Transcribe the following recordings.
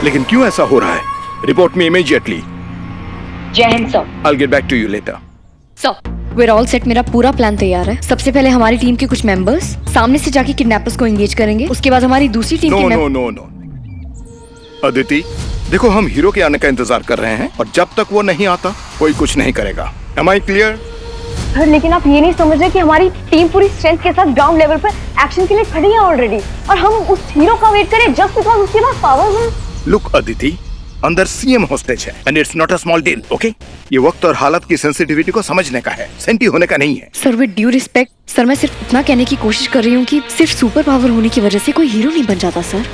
लेकिन क्यों ऐसा हो रहा है? Report me immediately. जय Hind sir. I'll get back to you later. Sir, we're all set। मेरा पूरा प्लान तैयार है। सबसे पहले हमारी टीम के कुछ मेंबर्स सामने से जाके किडनैपर्स को एंगेज करेंगे। उसके बाद हमारी दूसरी टीम के नो। अदिति, देखो हम हीरो के आने का इंतजार कर रहे हैं और जब तक वो नहीं आता कोई कुछ नहीं करेगा। Am I clear? सर लेकिन आप ये नहीं समझ रहे कि हमारी टीम पूरी स्ट्रेंथ के साथ ग्राउंड लेवल पर एक्शन के लिए खड़ी है ऑलरेडी, और हम उस हीरो का वेट करें जस्ट बिकॉज़ उसके पास पावर्स हैं। लुक अदिति, अंदर सीएम हॉस्टेज है and it's not a small deal, okay? ये वक्त और हालत की सेंसिटिविटी को समझने का है, सेंटी होने का नहीं है। Sir with due respect, sir मैं सिर्फ इतना कहने की कोशिश कर रही हूँ कि सिर्फ सुपर पावर होने की वजह से कोई हीरो नहीं बन जाता सर।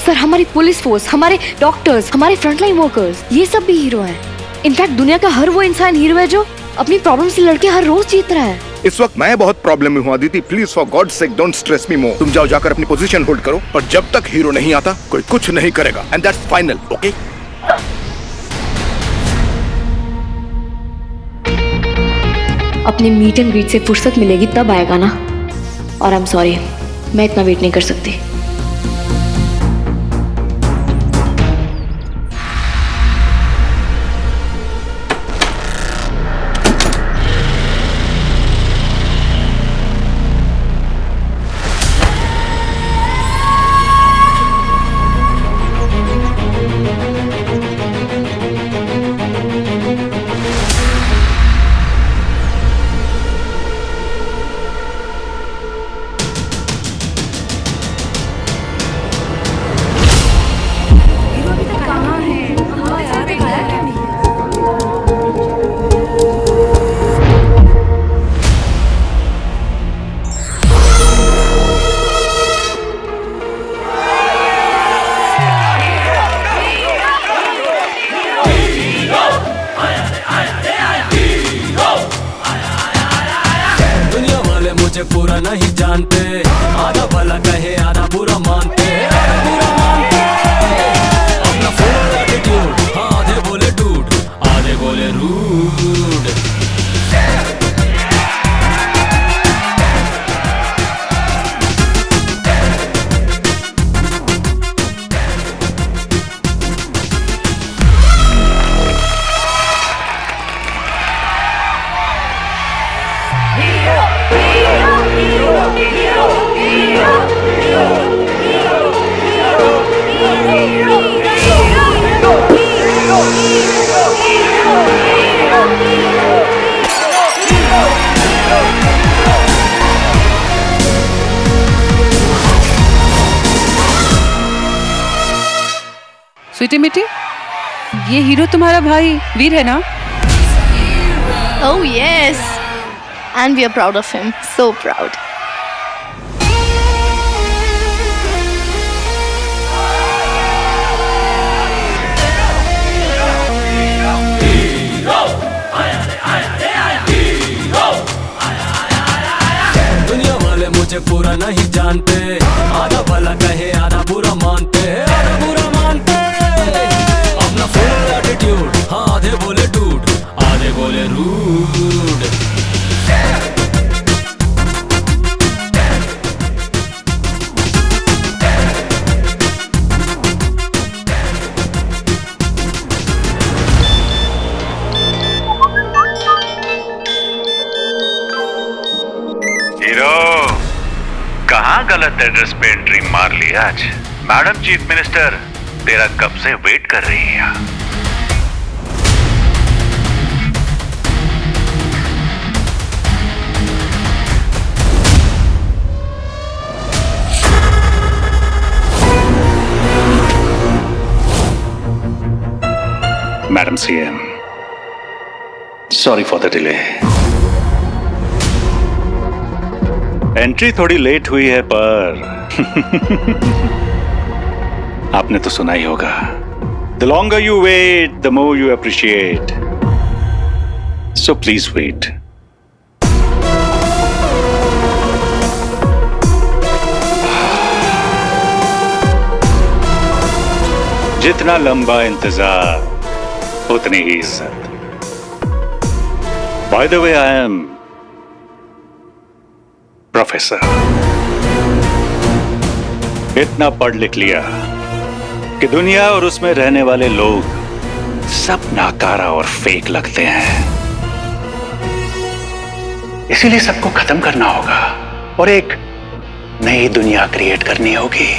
सर हमारी पुलिस फोर्स, हमारे डॉक्टर्स, हमारे फ्रंटलाइन वर्कर्स, ये सब भी हीरो हैं। इनफैक्ट दुनिया का हर वो इंसान हीरो है जो अपनी प्रॉब्लम से लड़के हर रोज जीत रहा है। इस वक्त मैं बहुत प्रॉब्लम में हूँ Aditi, please for god sake don't stress me more. तुम जाओ जाकर अपनी पोजीशन होल्ड करो, और जब तक हीरो नहीं आता कोई कुछ नहीं करेगा, एंड दैट्स फाइनल, ओके? अपने मीट एंड ग्रीट से फुर्सत मिलेगी तब आएगा ना। और आई एम सॉरी, मैं इतना वेट नहीं कर सकती। मुझे पूरा नहीं जानते, आधा भला कहे आधा बुरा मानते, अपना फुल एटीट्यूड, हाँ आधे बोले डूड, आधे बोले रूड। स्वीटी मिट्टी, ये हीरो तुम्हारा भाई वीर है ना? Oh yes, and we are proud of him, so proud. दुनिया वाले मुझे पूरा नहीं जानते, आधा भला कहे आधा बुरा मानते, अपना फुल एटीट्यूड, हाँ आधे बोले डूड, आधे बोले रूड। हीरो, कहाँ गलत एड्रेस पे एंट्री मार ली आज? मैडम चीफ मिनिस्टर तेरा कब से वेट कर रही है। Madam CM, sorry for the delay. Entry थोड़ी लेट हुई है पर आपने तो सुना ही होगा, the longer you wait the more you appreciate, so please wait. जितना लंबा इंतजार उतनी ही इज्जत। By the way I am professor, इतना पढ़ लिख लिया कि दुनिया और उसमें रहने वाले लोग सब नाकारा और फेक लगते हैं। इसीलिए सबको खत्म करना होगा और एक नई दुनिया क्रिएट करनी होगी।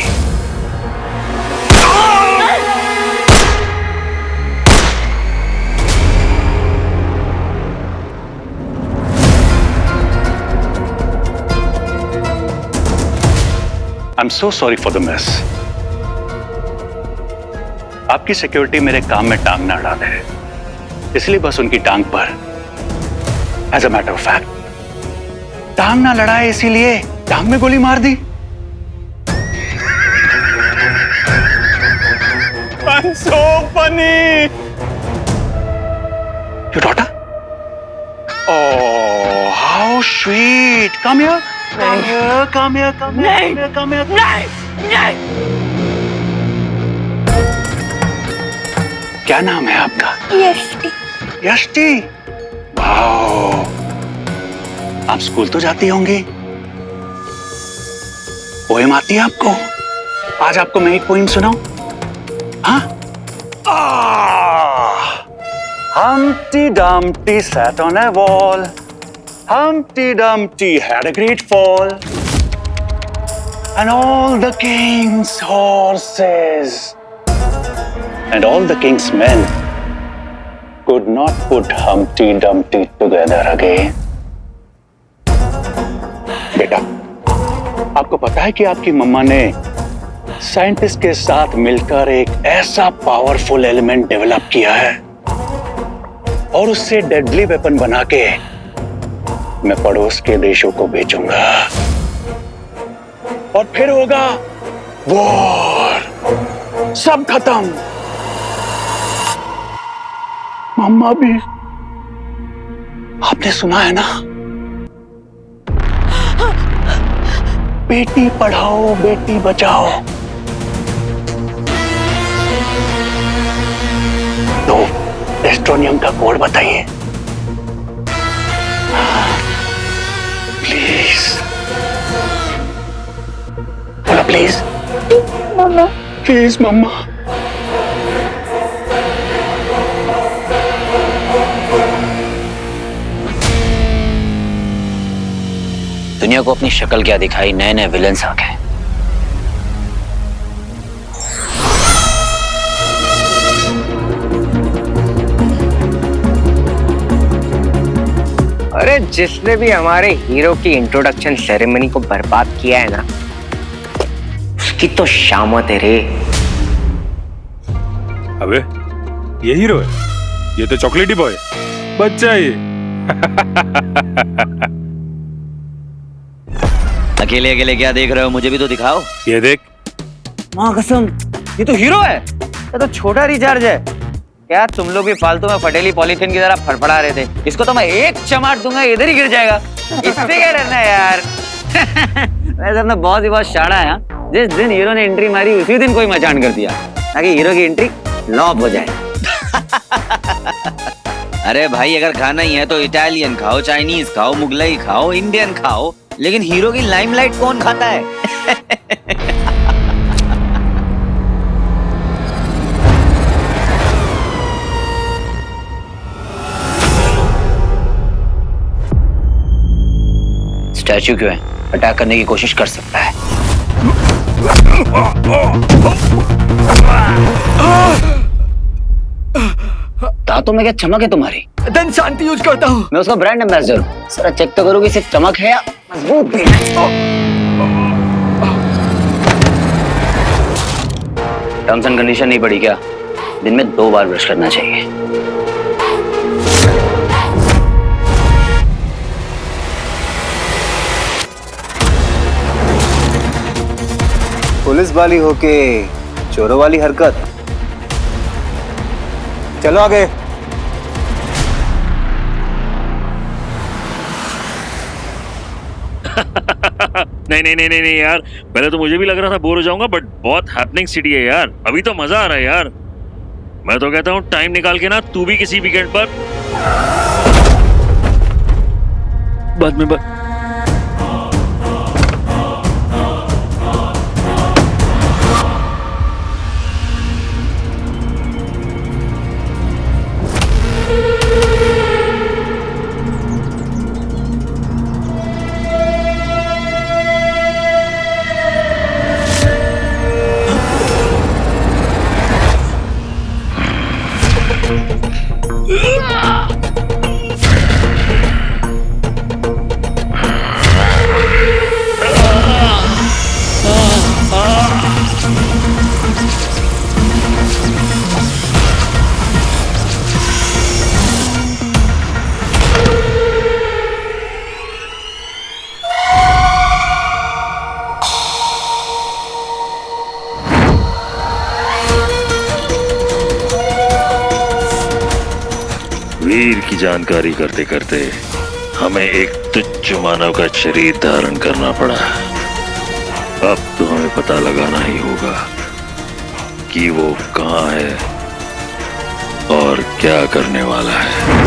I'm so sorry for the mess. आपकी सिक्योरिटी मेरे काम में टांग ना अड़ा दे, इसलिए बस उनकी टांग पर as a matter of fact टांग ना लड़ाए, इसीलिए टांग में गोली मार दी। I'm so funny. Your daughter? Oh, how sweet. Come here. Come here. Come here. Come here. Come here. नहीं. क्या नाम है आपका? यष्टि। यष्टि। वाओ। आप स्कूल तो जाती होंगी? पोएम आती है आपको? आज आपको मैं एक पोएम सुनाऊं? हाँ? Humpty Dumpty sat on a wall. Humpty Dumpty had a great fall. And all the king's horses and all the king's men could not put Humpty Dumpty together again. बेटा, आपको पता है कि आपकी मम्मा ने साइंटिस्ट के साथ मिलकर एक ऐसा पावरफुल एलिमेंट डेवलप किया है और उससे डेडली वेपन बना के मैं पड़ोस के देशों को बेचूंगा और फिर होगा वॉर, सब खत्म। मम्मा भी, आपने सुना है ना, बेटी पढ़ाओ बेटी बचाओ। तो एस्ट्रोनियम का कोड बताइए प्लीज। बोलो प्लीज। मम्मा। प्लीज मम्मा। दुनिया को अपनी शक्ल क्या दिखाई, नए नए विलन्स आ गए। अरे जिसने भी हमारे हीरो की इंट्रोडक्शन सेरेमनी को बर्बाद किया है ना, उसकी तो शामत है रे। अबे ये हीरो है? ये तो चॉकलेटी बॉय बच्चा है ये। अकेले अकेले क्या देख रहे हो? मुझे भी तो दिखाओ। ये देख। माँ कसम, ये तो हीरो है। ये तो छोटा रिचार्ज है। क्या तुम लोग भी फालतू में फटेली पॉलीथिन की तरह फड़फड़ा रहे थे? इसको तो मैं एक चमाट दूंगा, इधर ही गिर जाएगा। इससे क्या डरना है यार। वैसे अपना बहुत ही बहुत शाना है। जिस दिन हीरो ने एंट्री मारी उसी दिन कोई मचान कर दिया, ताकि हीरो की एंट्री फ्लॉप हो जाए। अरे भाई, अगर खाना ही है तो इटालियन खाओ, चाइनीज खाओ, मुगलाई खाओ, इंडियन खाओ, लेकिन हीरो की लाइमलाइट कौन खाता है? स्टैचू क्यों है? अटैक करने की कोशिश कर सकता है। दांतों में क्या चमक है तुम्हारी? धन शांति यूज करता हूँ। मैं उसका ब्रांड एम्बेसडर हूँ। सर चेक तो करो कि सिर्फ चमक है या मजबूत भी है। टर्म्स एंड कंडीशन नहीं पड़ी क्या? दिन में 2 बार ब्रश करना चाहिए। पुलिस वाली होके चोरों वाली हरकत। चलो आगे। नहीं यार, पहले तो मुझे भी लग रहा था बोर हो जाऊंगा, बट बहुत हैपनिंग सिटी है यार। अभी तो मजा आ रहा है यार। मैं तो कहता हूँ टाइम निकाल के ना तू भी किसी वीकेंड पर बाद में हीर की जानकारी करते करते हमें एक तुच्छ मानव का शरीर धारण करना पड़ा। अब तो हमें पता लगाना ही होगा कि वो कहाँ है और क्या करने वाला है।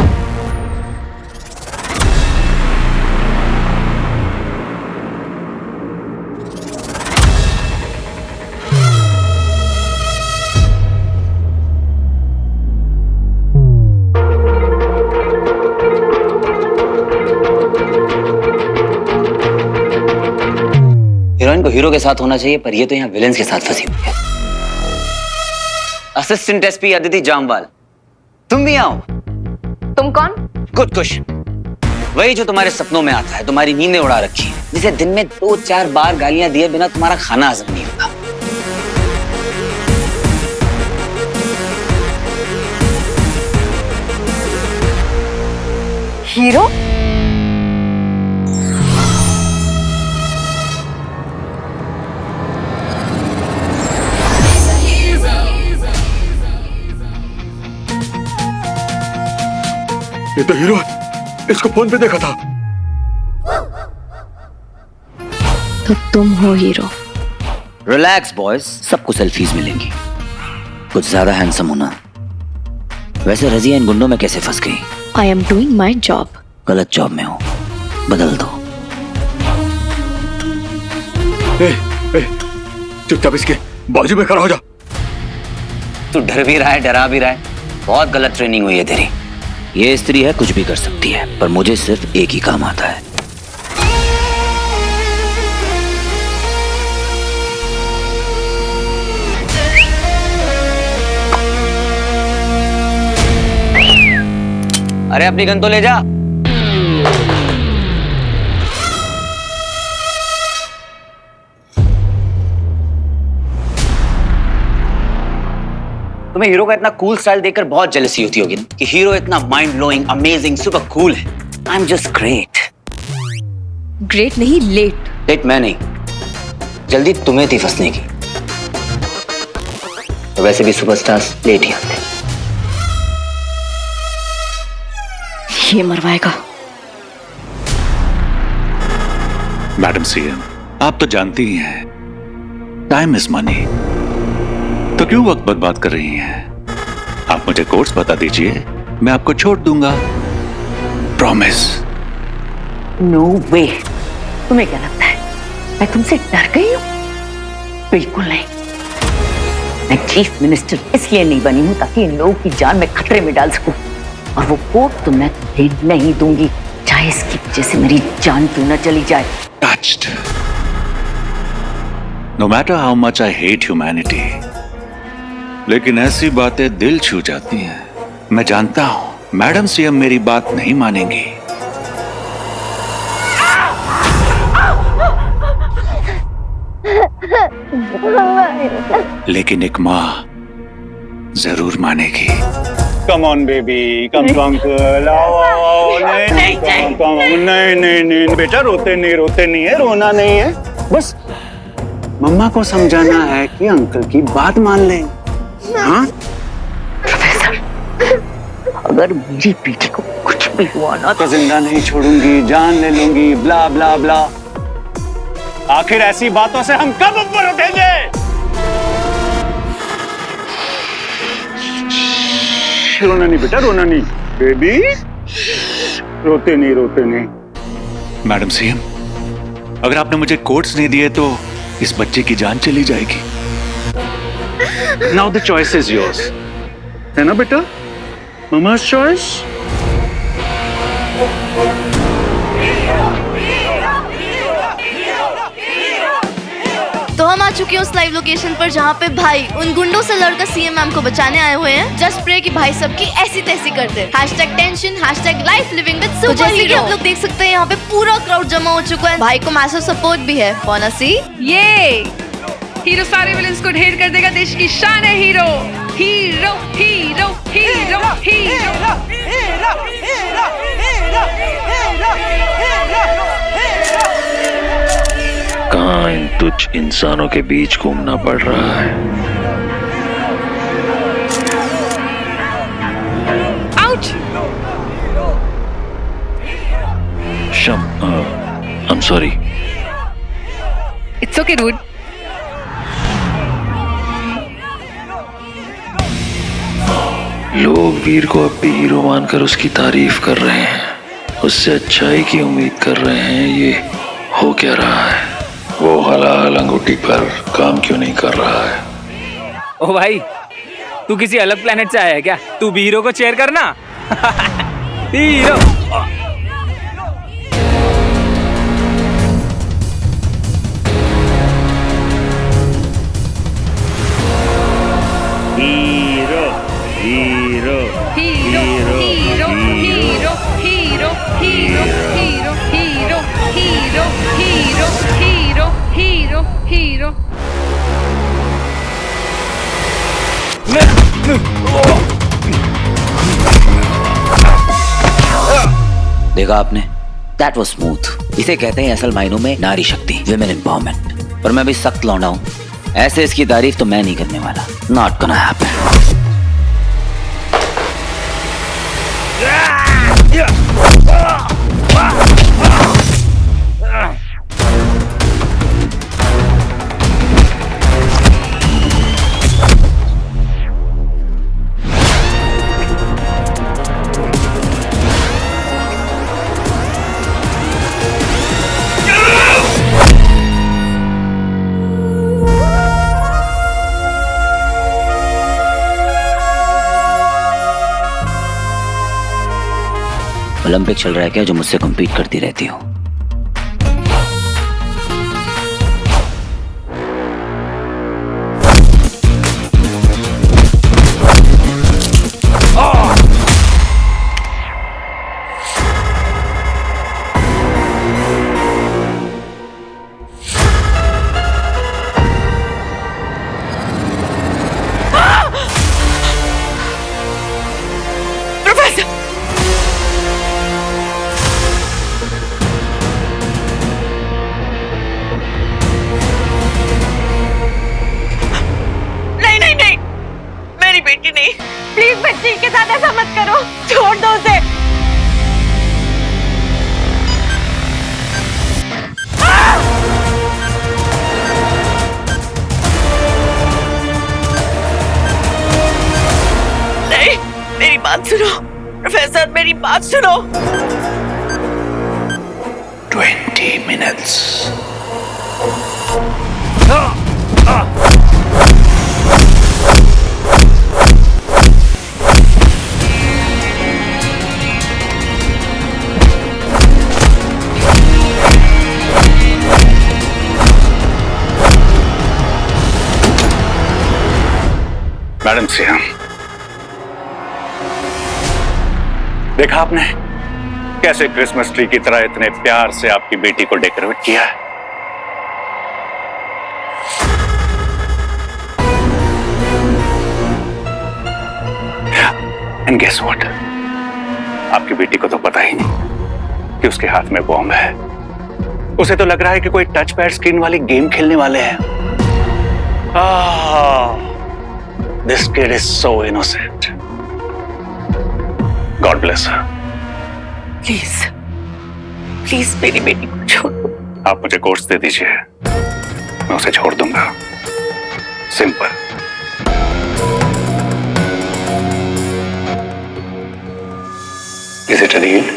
हीरोइन को हीरो के साथ होना चाहिए, पर ये तो यहाँ विलेंस के साथ फंसी हुई है। असिस्टेंट एसपी अदिति जामवाल, तुम भी आओ। तुम कौन? Good question. वही जो तुम्हारे सपनों में आता है, तुम्हारी नींदें उड़ा रखी है, जिसे दिन में 2-4 बार गालियां दिए बिना तुम्हारा खाना हजम नहीं होता। हीरो? ये तो हीरो है, इसको फोन पे देखा था। तो तुम हो हीरो? रिलैक्स बॉयज, सबको सेल्फीज मिलेंगी। कुछ ज्यादा हैंडसम होना। वैसे रजिया इन गुंडों में कैसे फंस गई? I am doing my job. गलत जॉब में हो, बदल दो। चुपचाप इसके बाजू में खड़ा हो जा। तू डर भी रहा है, डरा भी रहा है। बहुत गलत ट्रेनिंग हुई है तेरी। ये स्त्री है, कुछ भी कर सकती है, पर मुझे सिर्फ एक ही काम आता है। अरे अपनी गन तो ले जा। तुम्हें हीरो का इतना कूल स्टाइल देखकर बहुत जेलसी होती होगी कि हीरो इतना mind blowing, amazing, super cool है। I am just great. Great नहीं, लेट। लेट मैं नहीं, जल्दी तुम्हें थी फंसने की। तो वैसे भी सुपरस्टार्स लेट ही आते। ये मरवाएगा। मैडम सीएम, आप तो जानती ही हैं, टाइम इज मनी। तो क्यों वक्त बर्बाद कर रही हैं? आप मुझे कोर्स बता दीजिए, मैं आपको छोड़ दूंगा। प्रॉमिस। नो वे। तुम्हें क्या लगता है मैं तुमसे डर गई हूँ? बिल्कुल नहीं। मैं चीफ मिनिस्टर इसलिए नहीं बनी हूँ ताकि इन लोगों की जान मैं खतरे में डाल सकूं, और वो कोर्ट तो मैं तुम्हें नहीं दूंगी, चाहे इसकी वजह से मेरी जान क्यों न चली जाए। Touched. No matter how much I hate humanity, लेकिन ऐसी बातें दिल छू जाती हैं। मैं जानता हूं मैडम सीएम मेरी बात नहीं मानेंगी। लेकिन एक माँ जरूर मानेगी। Come on baby, come to uncle, आओ। नहीं बेटा, रोते नहीं है, रोना नहीं है। बस मम्मा को समझाना है कि अंकल की बात मान लें। हाँ? प्रोफेसर, अगर मेरी बेटी को कुछ भी हुआ ना तो जिंदा नहीं छोड़ूंगी, जान ले लूंगी, ब्ला ब्ला ब्ला। आखिर ऐसी बातों से हम कब ऊपर उठेंगे? रोना नहीं बेटा, रोना नहीं। बेबी, रोते नहीं। मैडम सीएम, अगर आपने मुझे कोर्ट्स नहीं दिए तो इस बच्चे की जान चली जाएगी। Now the choice is yours, है ना बेटा? Mama's choice. तो हम आ चुके हैं उस लाइव लोकेशन पर जहाँ पे भाई उन गुंडों से लड़कर सीएम मैम को बचाने आए हुए हैं। जस्ट प्रे कि भाई सबकी ऐसी तैसी कर दे। #Tension, #life living with super जैसे कि आप लोग देख सकते हैं यहाँ पे पूरा क्राउड जमा हो चुका है। भाई को मैसिव सपोर्ट भी है। वांना सी? ये हीरो सारे विलेंस को ढेर कर देगा। देश की शान है hero. Hero hero hero hero कहाँ इन तुच्छ इंसानों के बीच घूमना पड़ रहा है। Out. Sorry. It's okay dude. लोग वीर को अब भी हीरो मानकर उसकी तारीफ कर रहे हैं, उससे अच्छाई की उम्मीद कर रहे हैं। ये हो क्या रहा है? वो हलाल अंगूठी पर काम क्यों नहीं कर रहा है? ओ भाई, तू किसी अलग प्लेनेट से आया है क्या? तू भी हीरो को चेयर करना। Hero. Hero hero hero hero hero hero hero hero hero hero hero hero hero hero. देखा आपने? That was smooth. इसे कहते हैं असल मायनों में नारी शक्ति, विमेन एम्पावरमेंट। पर मैं भी सख्त लौंडा हूं, ऐसे इसकी तारीफ तो मैं नहीं करने वाला। Not gonna happen. ओलंपिक चल रहा है क्या जो मुझसे कम्पीट करती रहती हो? प्लीज बच्ची के साथ ऐसा मत करो, छोड़ दो उसे। नहीं, मेरी बात सुनो प्रोफेसर, मेरी बात सुनो। 20 minutes। मैडम सियाम, देखा आपने कैसे क्रिसमस ट्री की तरह इतने प्यार से आपकी बेटी को डेकोरेट किया है? एंड गेस व्हाट, आपकी बेटी को तो पता ही नहीं कि उसके हाथ में बॉम्ब है। उसे तो लग रहा है कि कोई टच पैड स्क्रीन वाली गेम खेलने वाले हैं। This kid is so innocent. God bless her. Please please मेरी बेटी को छोड़ दो। आप मुझे कोर्स दे दीजिए, मैं उसे छोड़ दूंगा। Simple. Is it a deal?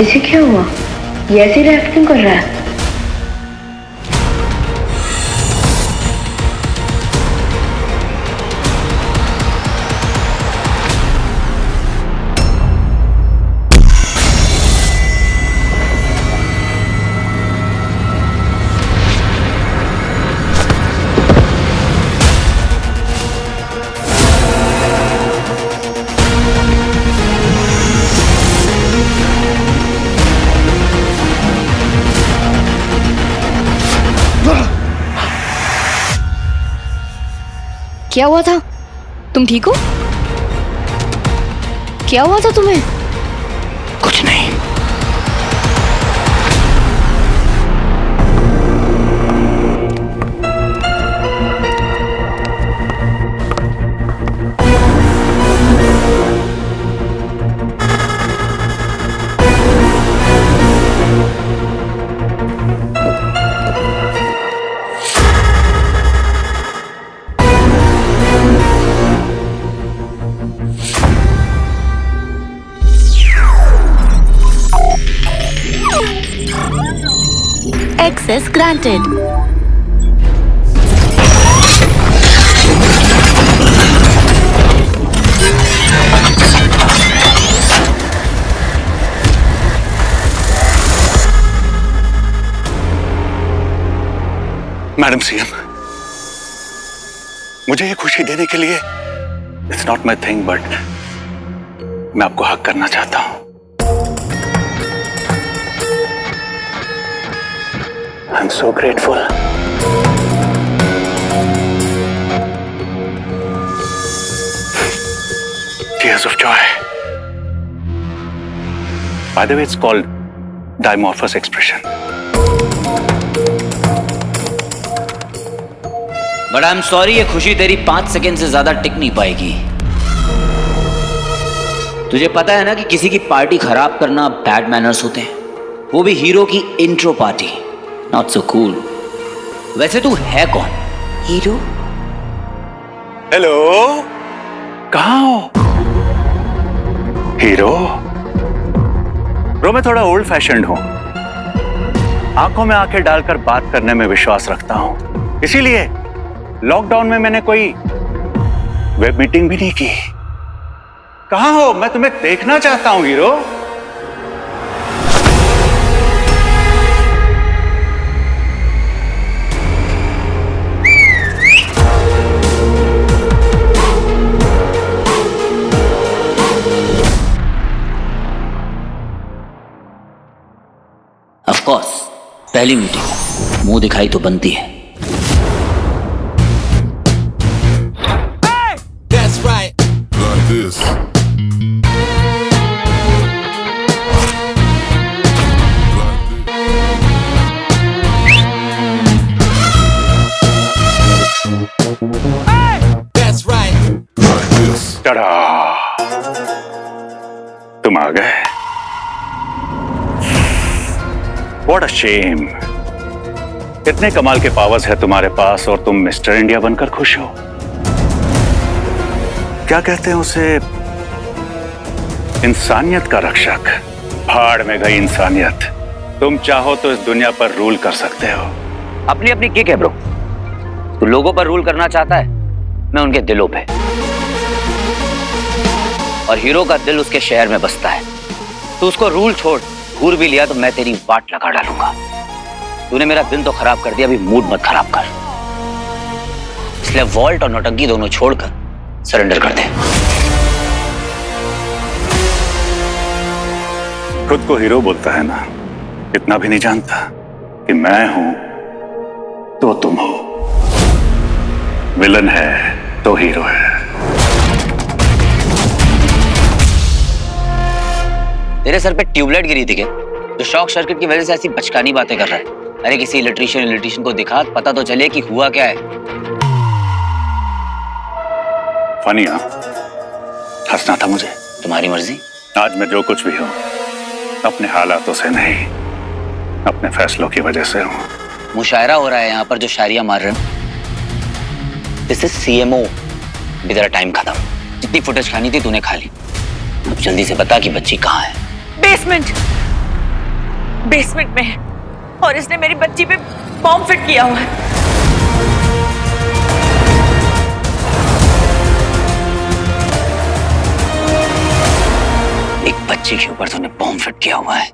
इसे क्या हुआ? ये ऐसी रिएक्ट क्यों कर रहा है? क्या हुआ था? तुम ठीक हो? क्या हुआ था तुम्हें? कुछ नहीं। Access granted. मैडम सीएम, मुझे ये खुशी देने के लिए it's not my thing, but मैं आपको हक करना चाहता हूं। आई am so grateful. Tears of joy. By the way, it's called dimorphous expression. But I am sorry, ये खुशी तेरी 5 सेकेंड से ज्यादा टिक नहीं पाएगी। तुझे पता है ना कि किसी की पार्टी खराब करना बैड मैनर्स होते हैं, वो भी हीरो की intro party. Not so cool. वैसे तू है कौन? हीरो? हेलो, कहाँ हो? हीरो? ब्रो, मैं थोड़ा ओल्ड फैशन्ड हूं, आंखों में आंखें डालकर बात करने में विश्वास रखता हूं, इसीलिए लॉकडाउन में मैंने कोई वेब मीटिंग भी नहीं की। कहां हो? मैं तुम्हें देखना चाहता हूं हीरो। ऑफ कोर्स, पहली मीटिंग, मुंह दिखाई तो बनती है। This. That's right. Like this. टड़ा, तुम आ गए। What a shame. इतने कमाल के पावर्स है तुम्हारे पास और तुम मिस्टर इंडिया बनकर खुश हो। क्या कहते हैं उसे? इंसानियत का रक्षक। भाड़ में गई इंसानियत। तुम चाहो तो इस दुनिया पर रूल कर सकते हो। अपनी अपनी किक है ब्रो। तू लोगों पर रूल करना चाहता है, मैं उनके दिलों पे। और हीरो का दिल उसके शहर में बसता है। तू उसको रूल छोड़, घूर भी लिया तो मैं तेरी वाट लगा डालूंगा। तूने मेरा दिन तो खराब कर दिया, अभी मूड मत खराब कर। इसलिए वॉल्ट और नौटंकी दोनों छोड़कर सरेंडर कर दे। खुद को हीरो बोलता है ना, इतना भी नहीं जानता कि मैं हूं तो तुम हो, विलन है तो हीरो है। तेरे सर पे ट्यूबलाइट गिरी थी क्या? तो शॉक सर्किट की वजह से ऐसी बचकानी बातें कर रहा है। अरे किसी इलेक्ट्रिशियन को दिखा, पता तो चले कि हुआ क्या है। फनी हाँ? हंसना था मुझे। तुम्हारी मर्जी। आज मैं जो कुछ भी हूं, अपने हालातों से नहीं, अपने फैसलों की वजह से हूं। मुशायरा हो रहा है यहाँ पर जो शायरियां मार रहे हैं। This is CMO। भी तेरा टाइम खत्म। जितनी फुटेज खानी थी तूने खा ली। अब जल्दी से बता कि बच्ची कहाँ है। बेसमेंट में है और इसने मेरी बच्ची पे बॉम्ब फिट किया हुआ है। एक बच्चे के ऊपर तूने बॉम्ब फिट किया हुआ है,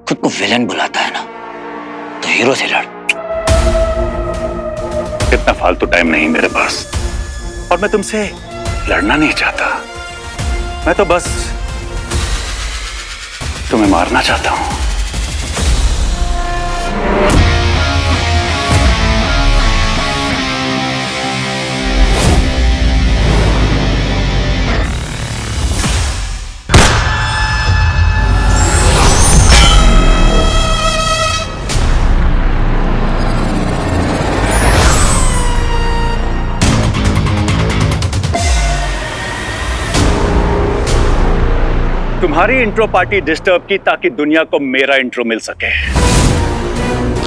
खुद को विलन बुलाता है ना, तो हीरो से लड़। इतना फालतू टाइम नहीं मेरे पास, और मैं तुमसे लड़ना नहीं चाहता। मैं तो बस तुम्हें मारना चाहता हूं। तुम्हारी इंट्रो पार्टी डिस्टर्ब की ताकि दुनिया को मेरा इंट्रो मिल सके।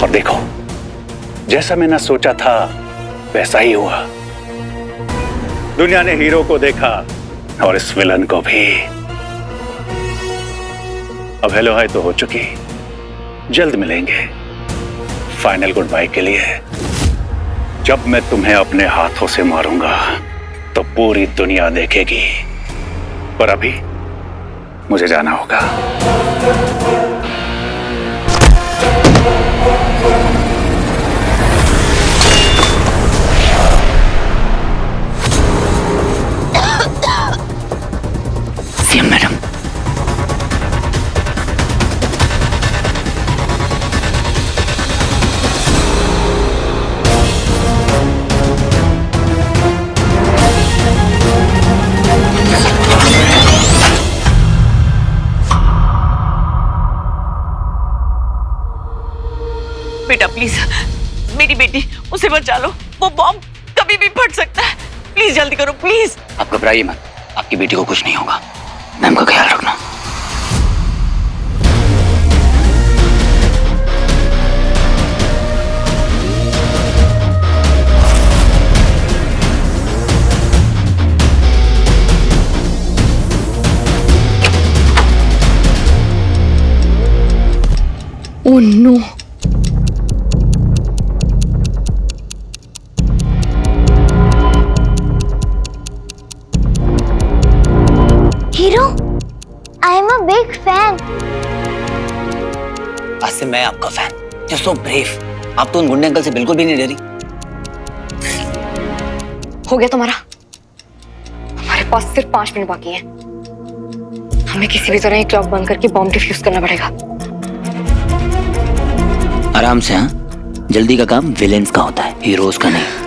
और देखो, जैसा मैंने सोचा था वैसा ही हुआ। दुनिया ने हीरो को देखा और इस विलन को भी। अब हेलो हाय तो हो चुकी, जल्द मिलेंगे फाइनल गुड बाय के लिए। जब मैं तुम्हें अपने हाथों से मारूंगा तो पूरी दुनिया देखेगी। पर अभी मुझे जाना होगा। सीएम मैडम, बेटा प्लीज, मेरी बेटी, उसे बचा लो। वो बॉम्ब कभी भी फट सकता है। प्लीज जल्दी करो प्लीज। आप घबराइए मत, आपकी बेटी को कुछ नहीं होगा। मैम का ख्याल रखना। Oh no, hero, I am a big fan. आज से मैं आपका फैन। You so brave. आप तो उन गुंडे अंकल से बिल्कुल भी नहीं डरी। हो गया तुम्हारा। हमारे पास सिर्फ 5 मिनट बाकी हैं। हमें किसी भी तरह एक क्लॉक बंद करके बॉम्ब डिफ्यूज करना पड़ेगा। आराम से। हाँ, जल्दी का काम विलेंस का होता है, हीरोज का नहीं।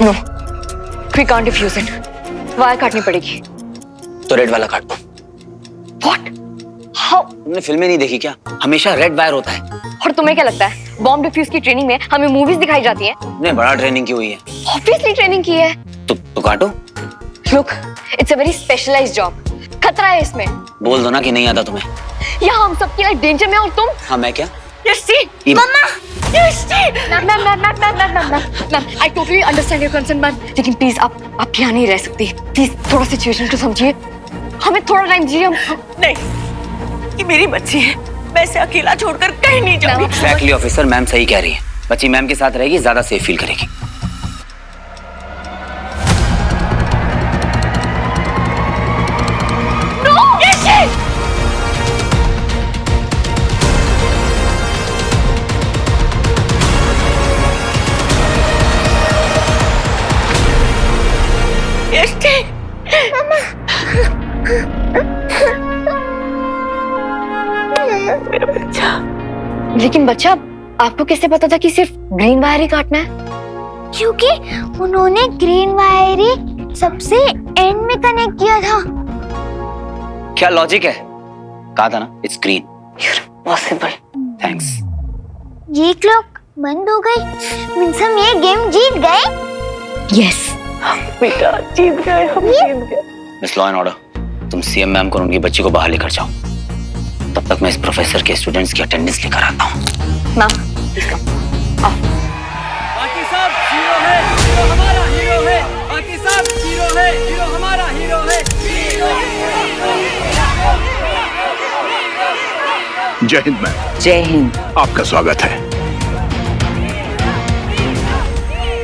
No, we can't defuse it. Wire काटनी पड़ेगी। तो रेड वाला काट दो। व्हाट? हाउ? तुमने फिल्में नहीं देखी क्या? हमेशा रेड वायर होता है। और तुम्हें क्या लगता है बॉम्ब डिफ्यूज की ट्रेनिंग में हमें मूवीज दिखाई जाती हैं? तुमने बड़ा ट्रेनिंग की हुई है। ऑब्वियसली ट्रेनिंग की है। तो काटो। Look, it's a very specialised job. खतरा है इसमें। बोल दो ना कि नहीं आता तुम्हें। यहाँ हम सबकी लाइफ डेंजर में और तुम। हाँ, मैं क्या? Yashti, mama, Yashti. Ma'am, I totally understand your concern ma'am, लेकिन प्लीज आप यहाँ नहीं रह सकती। प्लीज थोड़ा सिचुएशन को समझिए। हमें थोड़ा टाइम दीजिए। हम नहीं, ये मेरी बच्ची है। मैं इसे अकेला छोड़कर कहीं नहीं जाऊंगी। एक्जैक्टली ऑफिसर, मैम सही कह रही है। बच्ची मैम के साथ रहेगी, ज्यादा सेफ फील करेगी। मेरा बच्चा। लेकिन बच्चा, आपको कैसे पता था कि सिर्फ ग्रीन वायर ही काटना है? क्योंकि उन्होंने ग्रीन वायर ही सबसे एंड में कनेक्ट किया था। क्या लॉजिक है? कहा था ना, इट्स ग्रीन। पॉसिबल। थैंक्स। ये क्लॉक बंद हो गई। मींस हम ये गेम जीत गए। यस बेटा, जीत गए हम, जीत गए। मिस लॉ एंड ऑर्डर, तुम सीएम मैम को और उनकी बच्ची को बाहर लेकर जाओ। तब तक मैं इस प्रोफेसर के स्टूडेंट्स की अटेंडेंस लेकर आता हूँ। Ma'am, please come. आओ। बाकी सब हीरो है, हीरो हमारा हीरो है। बाकी सब हीरो है, हीरो हमारा हीरो है। जय हिंद मैम। जय हिंद। आपका स्वागत है।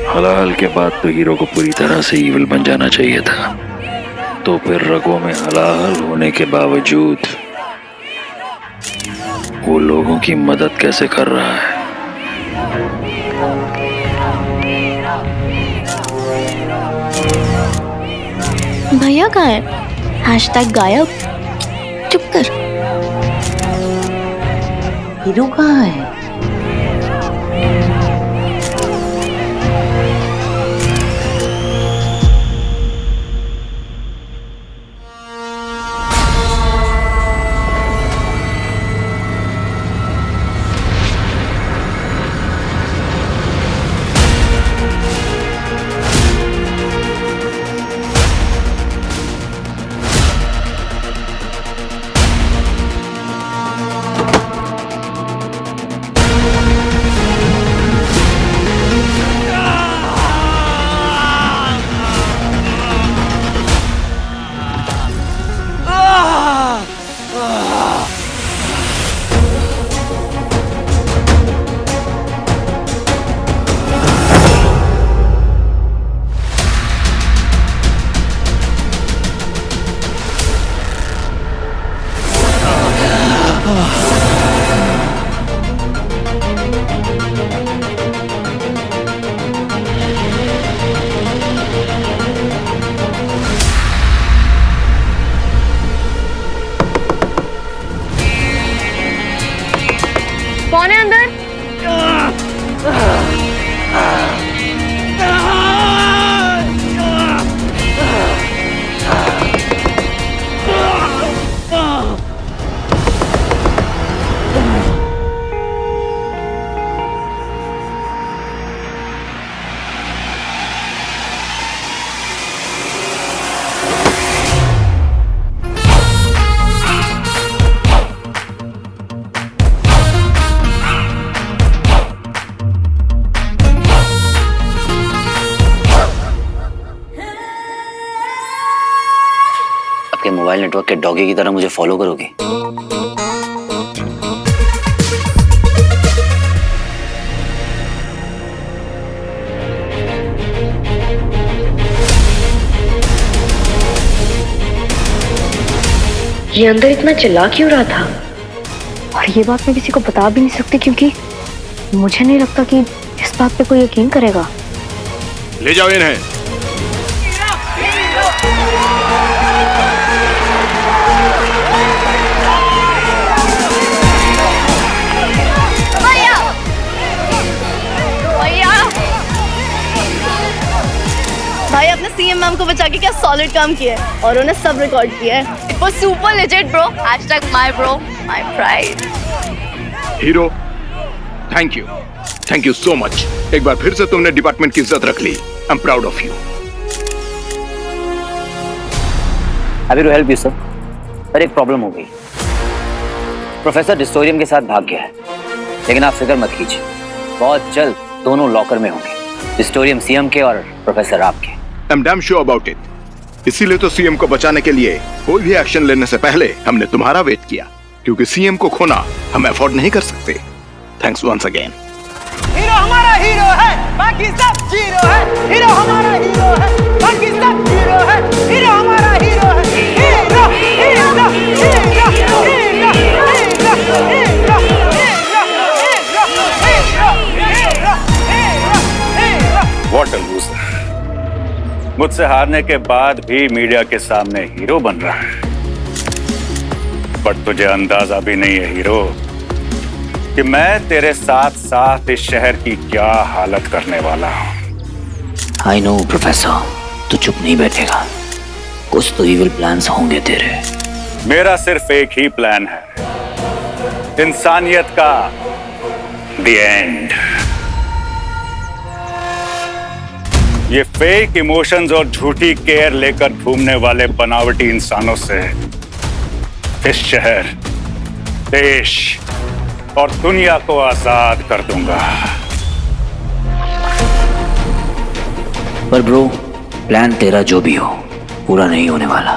हलाल के बाद तो हीरो को पूरी तरह से ईविल बन जाना चाहिए था। तो फिर रगों में हलाल होने के बावजूद वो लोगों की मदद कैसे कर रहा है? भैया कहाँ है? हैशटैग गायब। चुप कर। हीरो कहाँ है? के मोबाइल नेटवर्क के डॉगी की तरह मुझे फॉलो करोगी? ये अंदर इतना चिल्ला क्यों रहा था? और ये बात मैं किसी को बता भी नहीं सकती क्योंकि मुझे नहीं लगता कि इस बात पे कोई यकीन करेगा। ले जाओ इन्हें। भाई आपने सीएम मैम को बचा के क्या सॉलिड काम किया है और उन्हें सब रिकॉर्ड किया है। It was super legend bro. #my bro my pride। Hero thank you so much. एक बार फिर से तुमने डिपार्टमेंट की इज्जत रख ली। I am proud of you. Happy to help you sir. पर एक प्रॉब्लम हो गई। प्रोफेसर डिस्टोरियम के साथ भाग गया है, लेकिन आप फिक्र मत कीजिए, बहुत जल्द दोनों लॉकर में होंगे। डिस्टोरियम सीएम के और प्रोफेसर आपके। I am damn sure about it. इसीलिए तो सीएम को बचाने के लिए कोई भी एक्शन लेने से पहले हमने तुम्हारा वेट किया, क्योंकि सीएम को खोना हम अफोर्ड नहीं कर सकते। Thanks once again. हीरो हमारा हीरो है, बाकी सब जीरो है। हीरो हमारा हीरो है, बाकी सब जीरो है। हीरो हमारा हीरो है। Hero hero hero What a loser। मुझसे हारने के बाद भी मीडिया के सामने हीरो बन रहा है, बट तुझे अंदाजा भी नहीं है हीरो कि मैं तेरे साथ साथ इस शहर की क्या हालत करने वाला हूं। आई नो प्रोफेसर, तू चुप नहीं बैठेगा। कुछ तो इविल प्लान्स होंगे तेरे। मेरा सिर्फ एक ही प्लान है, इंसानियत का द एंड। ये फेक इमोशंस और झूठी केयर लेकर घूमने वाले बनावटी इंसानों से इस शहर, देश और दुनिया को आजाद कर दूंगा। पर ब्रो, प्लान तेरा जो भी हो पूरा नहीं होने वाला।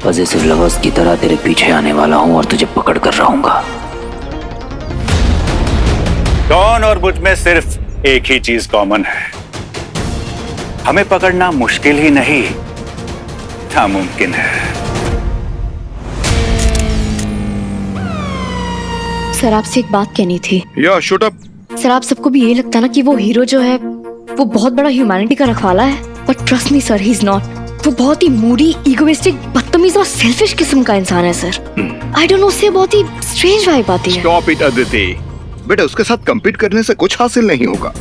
पॉजिटिव लवर्स की तरह तेरे पीछे आने वाला हूं और तुझे पकड़ कर रहूंगा। डॉन और मुझ में सिर्फ एक ही चीज कॉमन है, हमें पकड़ना मुश्किल ही नहीं, नामुमकिन है। सर आपसे एक बात कहनी थी। या शट अप। सर आप सबको भी यही लगता ना कि वो हीरो जो है वो बहुत बड़ा ह्यूमैनिटी का रखवाला है, but trust me sir, he is not. वो बहुत ही मूडी, इगोइस्टिक, बदतमीज और सेल्फिश किस्म का इंसान है सर। आई डोंट नो, उससे बहुत ही स्ट्रेंज वाइब आती है। Stop it Aditi. बेटा उसके साथ compete करने से कुछ हासिल नहीं होगा,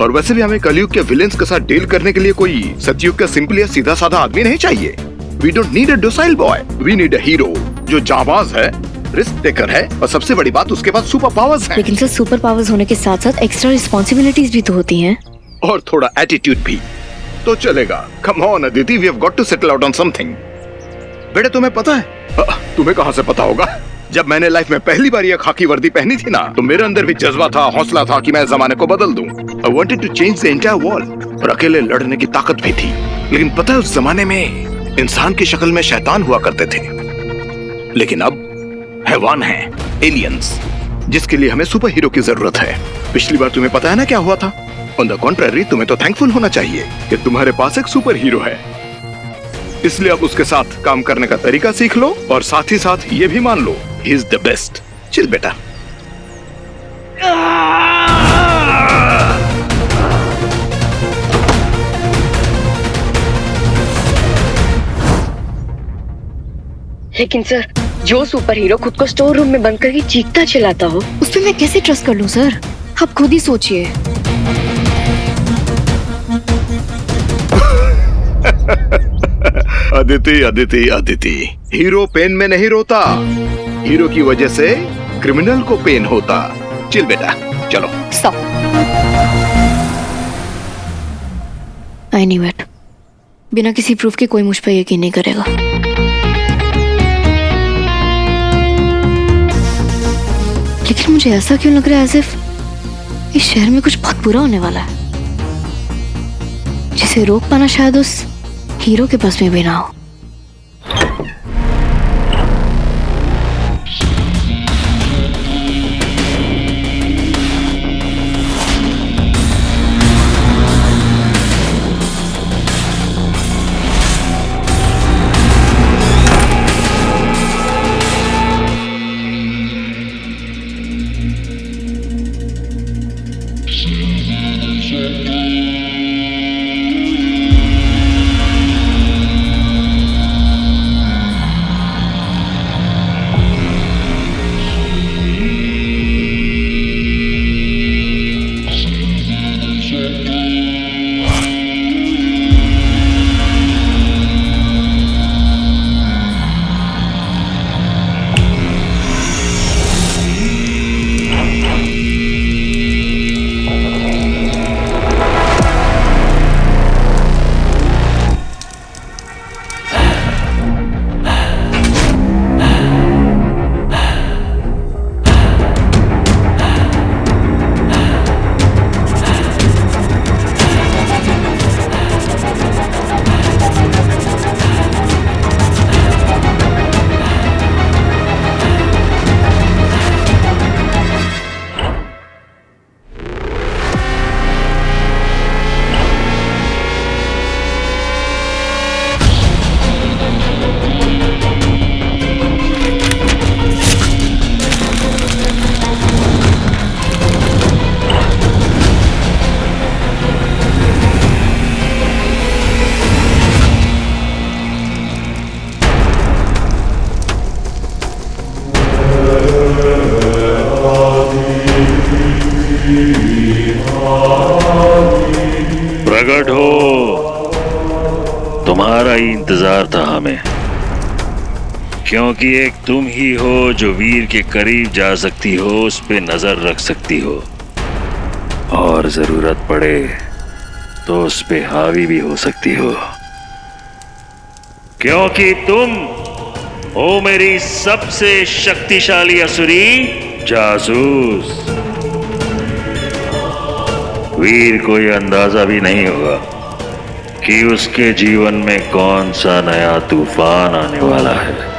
और वैसे भी हमें कलयुग के विलेंस के साथ डील करने के लिए कोई सतयुग का सिंपल या सीधा साधा आदमी नहीं चाहिए। We don't need a docile boy, we need a hero जो जाबाज है, रिस्क टेकर है, और सबसे बड़ी बात उसके पास सुपर पावर्स हैं। लेकिन सर सुपर पावर्स होने के साथ साथ एक्स्ट्रा रिस्पॉन्सिबिलिटीज भी तो होती हैं। और थोड़ा एटीट्यूड भी तो चलेगा। Come on Aditi, we have got to settle out on something. बेटा तुम्हें पता है? तुम्हें कहां से पता होगा? जब मैंने लाइफ में पहली बार ये खाकी वर्दी पहनी थी ना, तो मेरे अंदर भी जज्बा था, हौसला था कि मैं जमाने को बदल दूं। I wanted to change the entire world, और अकेले लड़ने की ताकत भी थी। लेकिन पता है उस जमाने में इंसान की शक्ल में शैतान हुआ करते थे, लेकिन अब हैवान हैं, एलियंस, जिसके लिए हमें सुपर हीरो की जरूरत है। पिछली बार तुम्हें पता है ना क्या हुआ था? ऑन द कॉन्ट्ररी, तुम्हें तो थैंकफुल होना चाहिए कि तुम्हारे पास एक सुपर हीरो है। इसलिए अब उसके साथ काम करने का तरीका सीख लो, और साथ ही साथ ये भी मान लो, he is the best. Chill बेटा। लेकिन सर जो सुपर हीरो खुद को स्टोर रूम में बंद करके चीखता चिल्लाता हो, उस पर मैं कैसे ट्रस्ट कर लूं सर? आप खुद ही सोचिए। अदिति अदिति अदिति, हीरो पेन में नहीं रोता, हीरो की वजह से क्रिमिनल को पेन होता। चिल बेटा, चलो। I knew it. बिना किसी प्रूफ के कोई मुझ पर यकीन नहीं करेगा। लेकिन मुझे ऐसा क्यों लग रहा है एज़ इफ इस शहर में कुछ बहुत बुरा होने वाला है, जिसे रोक पाना शायद उस हीरो के पास में भी ना हो। तुम्हारा ही इंतजार था हमें, क्योंकि एक तुम ही हो जो वीर के करीब जा सकती हो, उस पे नजर रख सकती हो, और जरूरत पड़े तो उस पे हावी भी हो सकती हो, क्योंकि तुम हो मेरी सबसे शक्तिशाली असुरी जासूस। वीर को यह अंदाजा भी नहीं होगा कि उसके जीवन में कौन सा नया तूफान आने वाला है।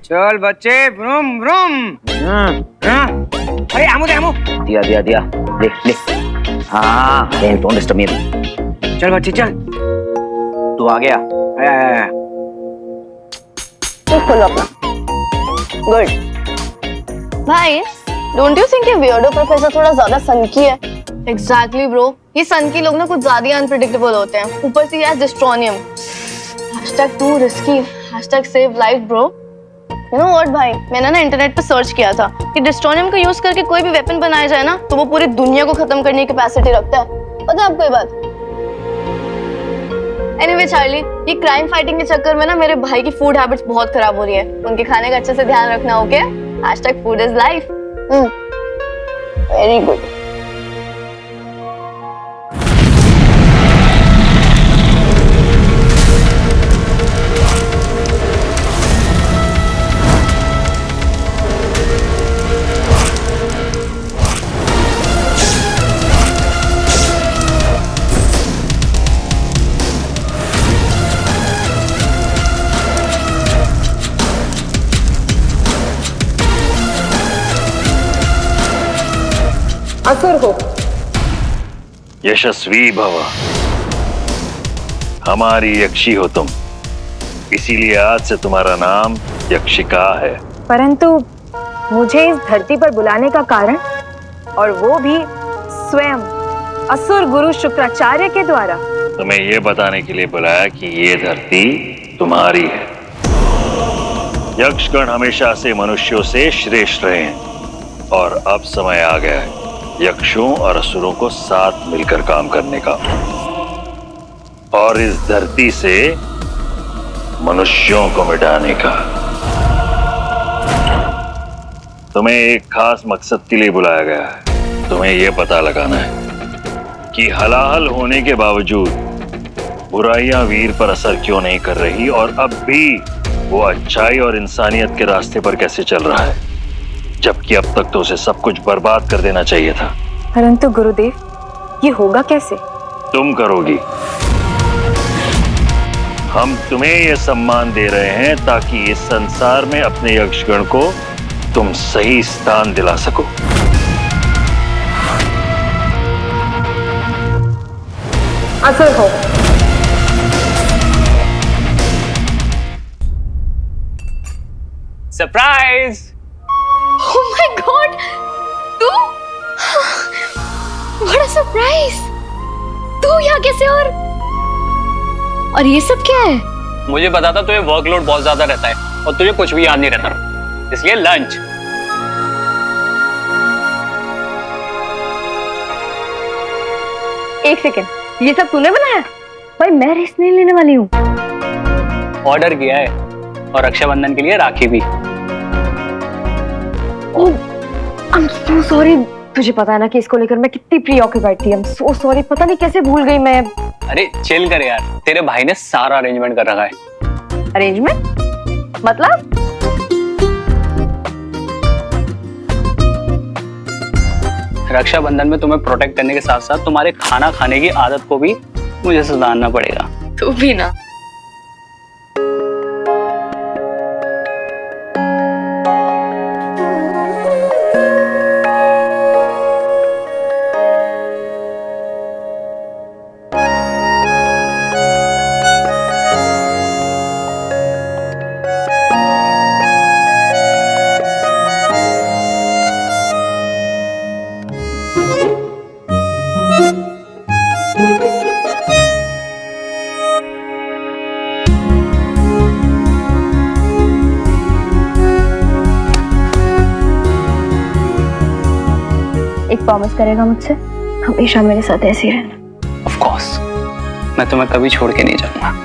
चल बच्चे, ब्रूम ब्रूम। अरे आमू दे, आमू। दिया दिया दिया, ले ले। हाँ, डोंट डिस्टर्ब मी। चल बच्चे चल। तू आ गया? आया। तो खोलो अपना। गुड। भाई, डोंट यू थिंक ये वियर्डो प्रोफेसर थोड़ा ज्यादा सनकी है? एग्जैक्टली ब्रो, ये सनकी लोग ना कुछ ज्यादा ही अनप्रेडिक्टेबल होते हैं। ऊपर से ये डिस्ट्रोनियम। #too risky, #save life bro। You know what भाई, मैंने ना इंटरनेट पे सर्च किया था कि डिस्ट्रोनियम का यूज करके कोई भी वेपन बनाया जाए ना तो वो पूरी दुनिया को खत्म करने की कैपेसिटी रखता है। पता है आपको ये बात? एनीवे चार्ली, ये क्राइम फाइटिंग के चक्कर में ना मेरे भाई की फूड हैबिट्स बहुत खराब हो रही है। उनके खाने का अच्छे से ध्यान रखना, okay? #food is life। Very good. असुर हो। यशस्वी भव। हमारी यक्षी हो तुम, इसीलिए आज से तुम्हारा नाम यक्षिका है। परंतु मुझे इस धरती पर बुलाने का कारण, और वो भी स्वयं असुर गुरु शुक्राचार्य के द्वारा, तुम्हें यह बताने के लिए बुलाया कि ये धरती तुम्हारी है। यक्षगण हमेशा से मनुष्यों से श्रेष्ठ रहे हैं, और अब समय आ गया है यक्षों और असुरों को साथ मिलकर काम करने का, और इस धरती से मनुष्यों को मिटाने का। तुम्हें एक खास मकसद के लिए बुलाया गया है। तुम्हें यह पता लगाना है कि हलाहल होने के बावजूद बुराइयां वीर पर असर क्यों नहीं कर रही, और अब भी वो अच्छाई और इंसानियत के रास्ते पर कैसे चल रहा है, जबकि अब तक तो उसे सब कुछ बर्बाद कर देना चाहिए था। परंतु गुरुदेव, ये होगा कैसे? तुम करोगी। हम तुम्हें यह सम्मान दे रहे हैं ताकि इस संसार में अपने यक्षगण को तुम सही स्थान दिला सको। असुर हो। सरप्राइज! Oh my God! तू? What a surprise! तू यहाँ कैसे? और ये सब क्या है? मुझे पता था तुझे वर्कलोड बहुत ज्यादा रहता है और तुझे कुछ भी याद नहीं रहता, इसलिए लंच। एक सेकेंड, ये सब तूने बनाया? भाई मैं रेस्ट नहीं लेने वाली हूँ। ऑर्डर किया है, और रक्षाबंधन के लिए राखी भी। I'm so sorry। तुझे पता है ना कि इसको लेकर मैं कितनी प्रीऑक्यूपाइड थी। I'm so sorry। पता नहीं कैसे भूल गई मैं। अरे चिल कर यार, तेरे भाई ने सारा अरेंजमेंट कर रखा है। अरेंजमेंट? मतलब? रक्षाबंधन में तुम्हें प्रोटेक्ट करने के साथ साथ तुम्हारे खाना खाने की आदत को भी मुझे सुधारना पड़ेगा। तू भी ना। प्रॉमिस करेगा मुझसे हमेशा मेरे साथ ऐसे ही रहना? ऑफ कोर्स, मैं तुम्हें कभी छोड़ के नहीं जाऊंगा।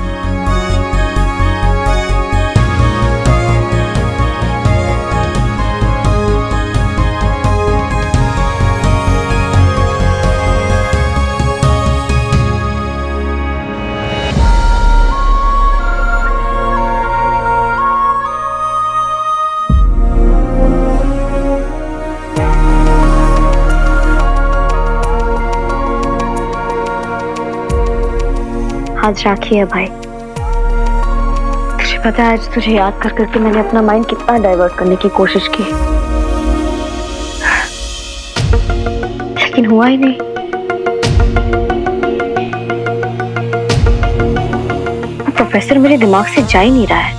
आज राखी है भाई। तुझे पता है आज तुझे याद कर करके मैंने अपना माइंड कितना डाइवर्ट करने की कोशिश की, लेकिन हुआ ही नहीं। प्रोफेसर मेरे दिमाग से जा ही नहीं रहा है।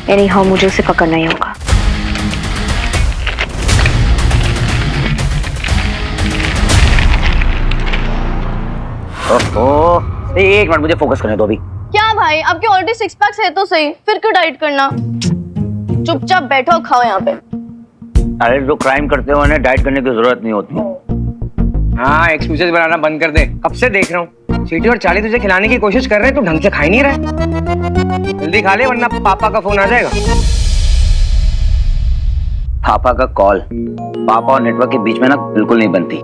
एनीहाउ मुझे उसे पकड़ना ही होगा। ओहो, एक मिनट मुझे फोकस करने दो अभी। क्या भाई, आपके ऑलरेडी 6 पैक्स है तो सही, फिर क्यों डाइट करना? चुपचाप बैठो और खाओ यहाँ पे। अरे जो क्राइम करते हो उन्हें डाइट करने की जरूरत नहीं होती। हाँ, एक्सक्यूजेस बनाना बंद कर दे। कब से देख रहा हूँ सीटी और चाली तुझे खिलाने की कोशिश कर रहे हैं, तू ढंग से खा ही नहीं रहा है। जल्दी खा ले वरना पापा का फोन आ जाएगा। पापा का कॉल पापा और नेटवर्क के बीच में ना बिल्कुल नहीं बनती।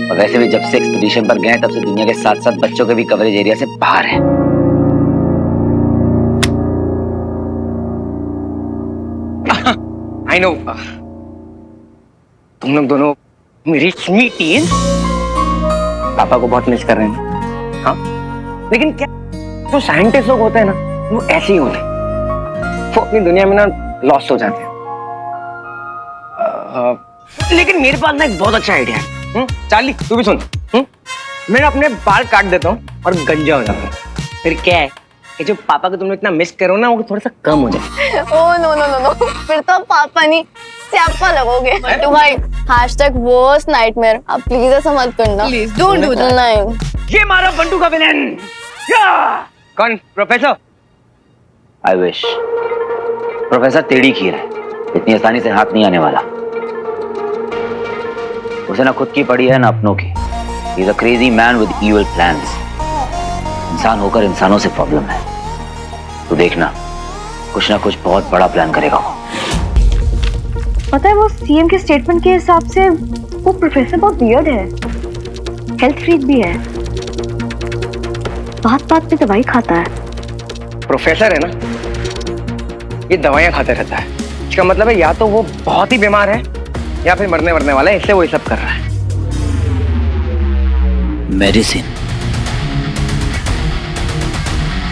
और वैसे भी जब से एक्सपीडिशन पर गए तब से दुनिया के साथ साथ बच्चों के भी कवरेज एरिया से बाहर है। आई नो, तुम लोग दोनों मेरी स्वीटीज पापा को बहुत मिस कर रहे हैं। हाँ, लेकिन क्या जो साइंटिस्ट लोग होते हैं ना वो ऐसे ही होते हैं, वो अपनी दुनिया में ना लॉस्ट हो जाते हैं। लेकिन मेरे पास ना एक बहुत अच्छा आइडिया है। चार्ली तू भी सुन। मैं अपने बाल काट देता हूँ और गंजा हो जाता हूँ, फिर क्या है कि जो पापा को तुम लोग इतना मिस करो ना वो थोड़ा सा कम हो जाए। Oh no no no no, फिर तो पापा नहीं स्यापा लगोगे। तो भाई #worst nightmare, आप प्लीज ऐसा मत करना। Please don't do that. नहीं, ये मारो बंटू का विलेन। कौन? प्रोफेसर? I wish. प्रोफेसर टेढ़ी खीर है, इतनी आसानी से हाथ नहीं आने वाला। उसे ना खुद की पड़ी है ना अपनों की। He is a crazy man with evil plans. इंसान होकर इंसानों से प्रॉब्लम है। तो देखना कुछ ना कुछ बहुत बड़ा प्लान करेगा वो। पता है वो सीएम के स्टेटमेंट के हिसाब से वो प्रोफेसर बहुत वियर्ड है, हेल्थ फ्रीक भी है, बात बात पे दवाई खाता है। प्रोफेसर है ना, ये दवाइयां खाते रहता है। इसका मतलब है या तो वो बहुत ही बीमार है या फिर मरने वाला है, इसलिए वो ये सब कर रहा है। मेडिसिन।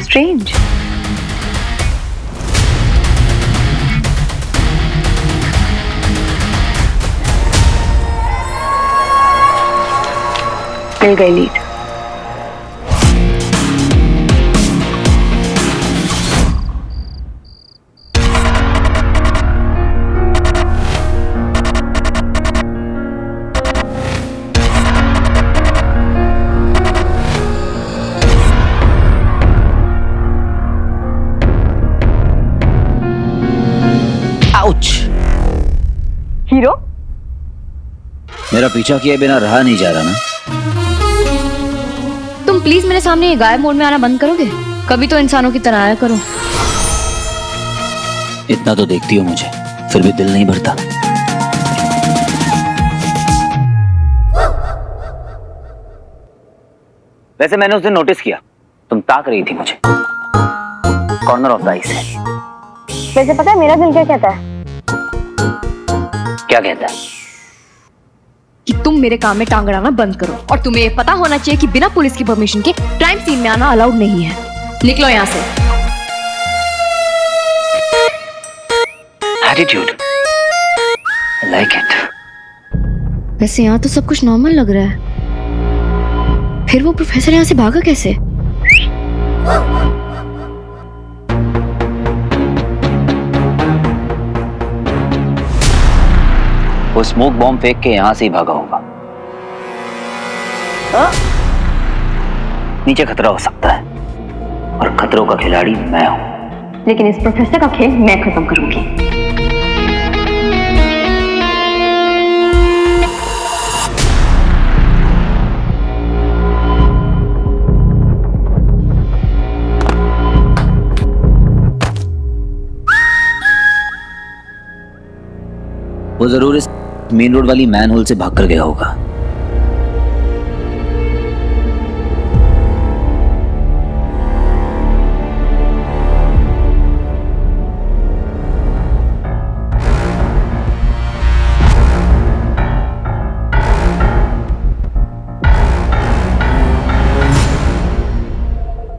स्ट्रेंज। मिल गई लीड। हीरो, मेरा पीछा किए बिना रहा नहीं जा रहा ना। तुम प्लीज मेरे सामने ये गायब मोड में आना बंद करोगे? कभी तो इंसानों की तरह आया करो। इतना तो देखती हो मुझे, फिर भी दिल नहीं भरता। वैसे मैंने उस दिन नोटिस किया तुम ताक रही थी मुझे कॉर्नर ऑफ द आई से। वैसे पता है मेरा दिल क्या कहता है? क्या कहता है? कि तुम मेरे काम में टांग अड़ाना बंद करो, और तुम्हें ये पता होना चाहिए कि बिना पुलिस की परमिशन के क्राइम सीन में आना अलाउड नहीं है। निकलो यहाँ से। Attitude, I like it. वैसे यहाँ तो सब कुछ नॉर्मल लग रहा है, फिर वो प्रोफेसर यहाँ से भागा कैसे? वो स्मोक बॉम्ब फेंक के यहां से ही भागा होगा। नीचे खतरा हो सकता है और खतरों का खिलाड़ी मैं हूं। लेकिन इस प्रोफेसर का खेल मैं खत्म करूंगी। वो जरूर इस मेन रोड वाली मैन होल से भाग कर गया होगा।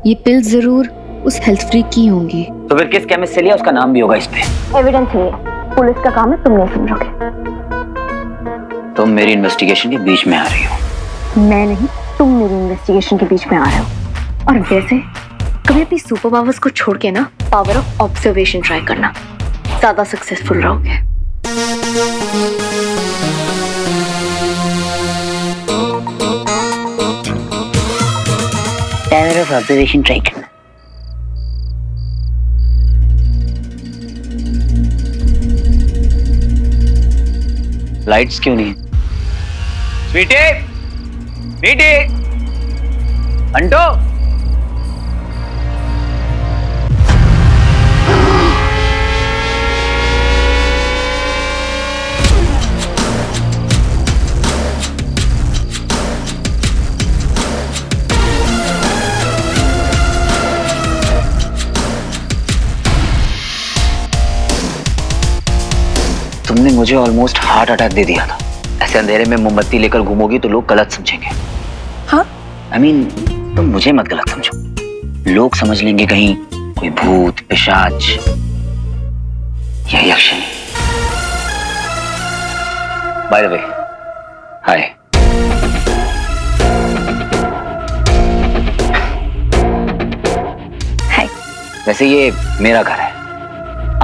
ये पिल जरूर उस हेल्थ फ्रीक की होंगी। तो फिर किस केमिस्ट से लिया, उसका नाम भी होगा इस पे। एविडेंस नहीं है, पुलिस का काम है, तुम नहीं समझोगे। तुम मेरी इन्वेस्टिगेशन के बीच में आ रही हो। मैं नहीं, तुम मेरी इन्वेस्टिगेशन के बीच में आ रहे हो। और वैसे कभी अपनी सुपर पावर्स को छोड़ के ना पावर ऑफ ऑब्जर्वेशन ट्राई करना, ज्यादा सक्सेसफुल रहोगे। पावर ऑफ ऑब्जर्वेशन ट्राई करना। लाइट्स क्यों नहीं है? स्वीटी, स्वीटी, अंटो। तुमने मुझे ऑलमोस्ट हार्ट अटैक दे दिया था। ऐसे अंधेरे में मोमबत्ती लेकर घूमोगी तो लोग गलत समझेंगे। हाँ? I mean, तुम मुझे मत गलत समझो। लोग समझ लेंगे कहीं कोई भूत, पिशाच या यक्षिणी। बाय द वे, हाय। हाय। वैसे ये मेरा घर है,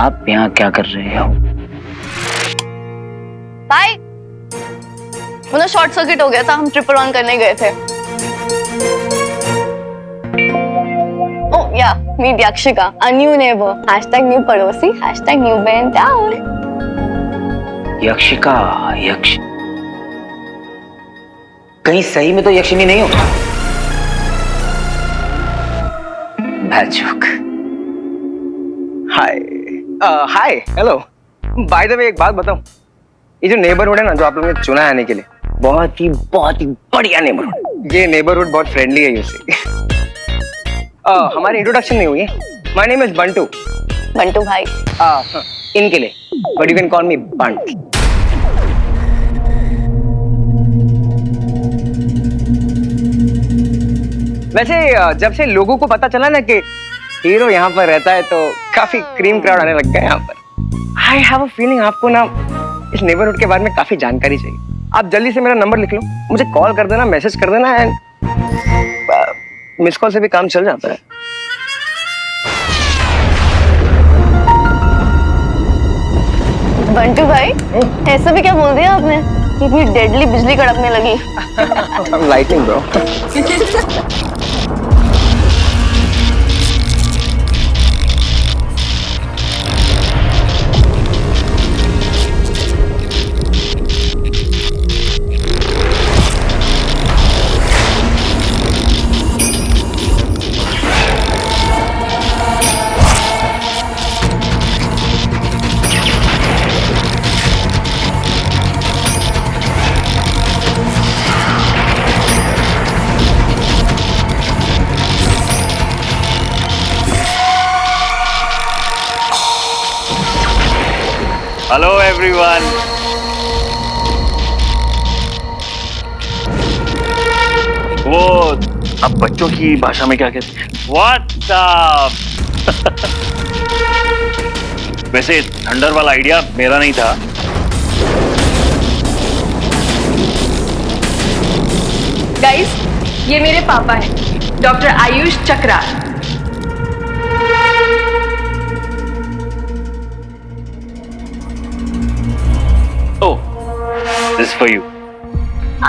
आप यहाँ क्या कर रहे हो? भाई वो ना शॉर्ट सर्किट हो गया था, हम ट्रिपल ऑन करने गए थे। Oh yeah meet Yakshika, a new neighbour, #new पड़ोसी, #न्यू बहन टाउन। यक्षिका, यक्ष कहीं सही में तो यक्षिणी नहीं हो? Bad joke. Hi, hi, hello. By the way एक बात बताऊं, ये जो नेबरहुड है ना जो आप लोगों ने चुना है आने के लिए, बहुत ही बढ़िया नेबरहुड। ये नेबरहुड बहुत फ्रेंडली है यूसी। हमारी इंट्रोडक्शन नहीं हुई है। My name is Bantu. Bantu भाई। इनके लिए, but you can call me Bunt. वैसे जब से लोगों को पता चला ना कि हीरो यहाँ पर रहता है तो काफी क्रीम क्राउड आने लग गया यहाँ पर। आई हैव अ फीलिंग आपको ना इस नेबरहुड के बारे में काफी जानकारी चाहिए। आप जल्दी से मेरा नंबर लिख लो, मुझे कॉल कर देना, मैसेज कर देना, एंड मिस कॉल से भी काम चल जाता है। बंटू भाई, ऐसा भी क्या बोल दिया आपने? इतनी डेडली बिजली कड़कने लगी। Lightning bro. Hello everyone. वो अब बच्चों की भाषा में क्या कहते हैं? What's up? वैसे थंडर वाला आइडिया मेरा नहीं था। गाइस, ये मेरे पापा हैं, doctor Ayush chakra. Oh, this is for you.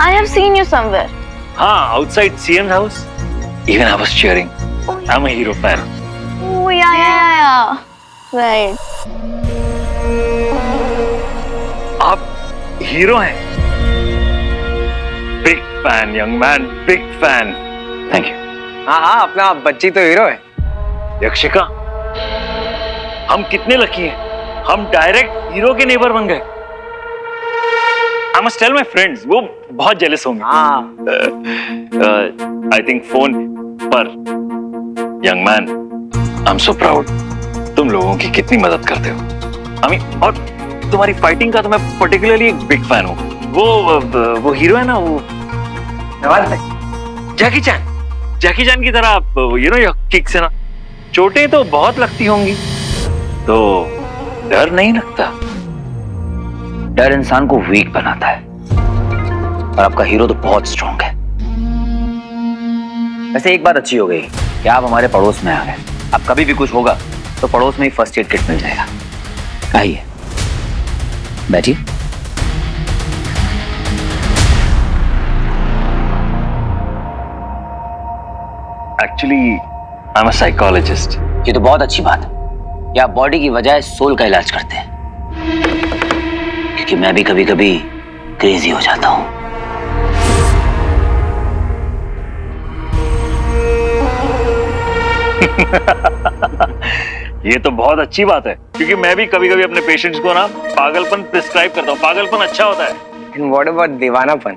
I have seen you somewhere. हाँ, outside CM's house. Even I was cheering. I'm a hero fan. Oh yeah. Right. आप हीरो हैं? Big fan, young man. Big fan. Thank you. हाँ, अपना बच्ची तो hero है। यक्षिका, हम कितने लकी हैं। हम डायरेक्ट हीरो के नेबर बन गए। I must tell my friends, वो बहुत जेलस होंगे। आई थिंक फोन पर young man, I am so proud, तुम लोगों की कितनी मदद करते हो। आई मीन, और तुम्हारी फाइटिंग का तो मैं पर्टिकुलरली एक बिग फैन हूँ। वो हीरो है ना, वो जैकी चैन की तरह आप यू नो योर किक से ना चोटें तो बहुत लगती होंगी, तो डर नहीं लगता? डर इंसान को वीक बनाता है, और आपका हीरो तो बहुत स्ट्रांग है। वैसे एक बात अच्छी हो गई कि आप हमारे पड़ोस में आ गए। अब कभी भी कुछ होगा तो पड़ोस में ही फर्स्ट एड किट मिल जाएगा। आइए बैठिए। Actually I am a psychologist. ये तो बहुत अच्छी बात है कि आप बॉडी की बजाय सोल का इलाज करते हैं, क्योंकि मैं भी कभी कभी क्रेजी हो जाता हूं। ये तो बहुत अच्छी बात है, क्योंकि मैं भी कभी कभी अपने पेशेंट्स को ना पागलपन प्रिस्क्राइब करता हूँ। पागलपन अच्छा होता है। व्हाट अबाउट दीवानापन?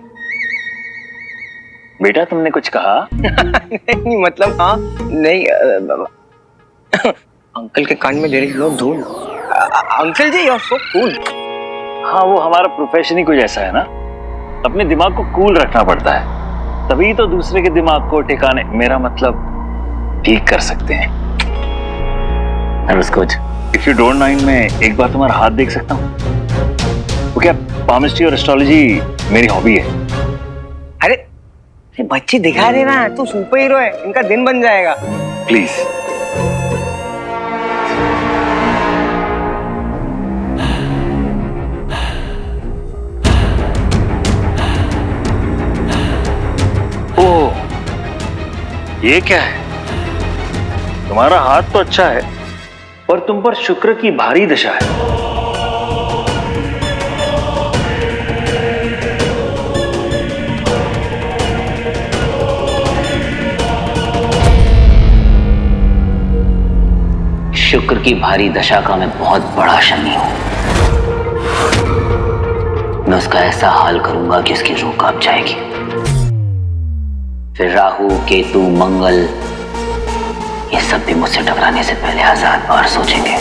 बेटा तुमने कुछ कहा? नहीं मतलब हाँ नहीं अंकल के कान में ले रही लो धूल। Uncle ji you are so cool. हाँ, वो हमारा प्रोफेशन ही कुछ ऐसा है ना, अपने दिमाग को कूल रखना पड़ता है, तभी तो दूसरे के दिमाग को ठिकाने, मेरा मतलब ठीक कर सकते हैं। इफ यू डोंट माइंड, मैं एक बार तुम्हारा हाथ देख सकता हूँ? वो क्या, पामिस्ट्री और एस्ट्रोलॉजी मेरी हॉबी है। अरे बच्चे दिखा रहे ना, तू सुपर हीरो है, इनका दिन बन जाएगा। प्लीज। ओह, ये क्या है? तुम्हारा हाथ तो अच्छा है, पर तुम पर शुक्र की भारी दशा है। शुक्र की भारी दशा का मैं बहुत बड़ा शनि हूं। मैं उसका ऐसा हाल करूंगा कि उसकी रूह कांप जाएगी। फिर राहु, केतु, मंगल, ये सब भी मुझसे टकराने से पहले 1000 बार सोचेंगे।